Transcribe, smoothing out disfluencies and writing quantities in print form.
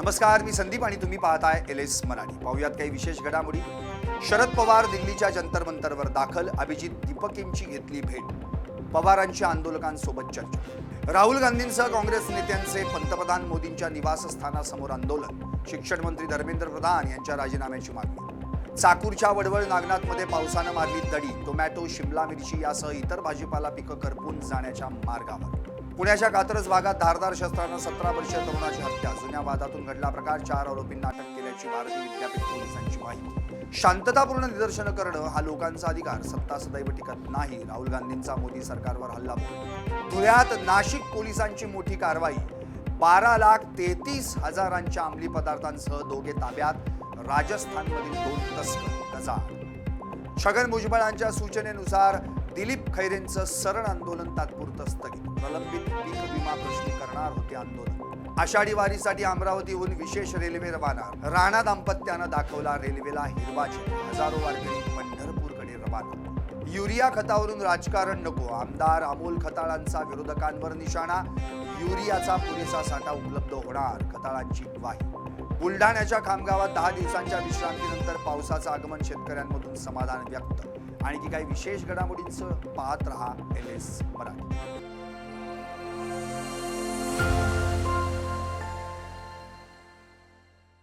नमस्कार, मी संदीप आणि तुम्ही पाहताय LS मराठी। पाहूयात काही विशेष घडामोडी। शरद पवार दिल्लीच्या जंतर मंतरवर दाखल, अभिजित दीपकींची घेतली भेट, पवारांच्या आंदोलकांसोबत चर्चा। राहुल गांधींसह काँग्रेस नेत्यांचे पंतप्रधान मोदींच्या निवासस्थानासमोर आंदोलन, शिक्षण मंत्री धर्मेंद्र प्रधान यांच्या राजीनाम्याची मागणी। चाकूरच्या वडवळ नागनाथमध्ये पावसानं मारली दडी, टोमॅटो, शिमला मिरची यासह इतर भाजीपाला पिकं करपून जाण्याच्या मार्गावर। पुण्याच्या कात्रज भागात धारदार शस्त्रानं 17 वर्षीय तरुणाची हत्या, जुन्या वादातून घडला प्रकार, 4 आरोपींना अटक केल्याची भारतीय विद्यापीठ पोलिसांची माहिती। शांततापूर्ण निदर्शनं करणं हा लोकांचा अधिकार, सत्ता सदैव टिकत नाही, राहुल गांधींचा मोदी सरकारवर हल्लाबोल। धुळ्यात नाशिक पोलिसांची मोठी कारवाई, 12,33,000 अंमली पदार्थांसह दोघे ताब्यात, राजस्थानमधील 2 तस्कर गजाआड। छगन भुजबळांच्या सूचनेनुसार दिलीप खैरेंचं सरण आंदोलन तात्पुरतं स्थगित, प्रलंबित पीक विमा प्रश्नी करणार होते आंदोलन। आषाढी वारीसाठी अमरावतीहून विशेष रेल्वे रवाना, राणा दाम्पत्यानं दाखवला रेल्वेला हिरवा झेंडा, हजारो वारकरी पंढरपूरकडे रवाना। युरिया खतावरून राजकारण नको, आमदार अमोल खताळांचा विरोधकांवर निशाणा, युरियाचा पुरेसा साठा उपलब्ध होणार, खताळांची ग्वाही। बुलढाण्याच्या खामगावात 10 दिवसांच्या विश्रांतीनंतर पावसाचं आगमन, शेतकऱ्यांमधून समाधान व्यक्त। आणखी काही विशेष घडामोडींचं पाहत रहा LS मराठी।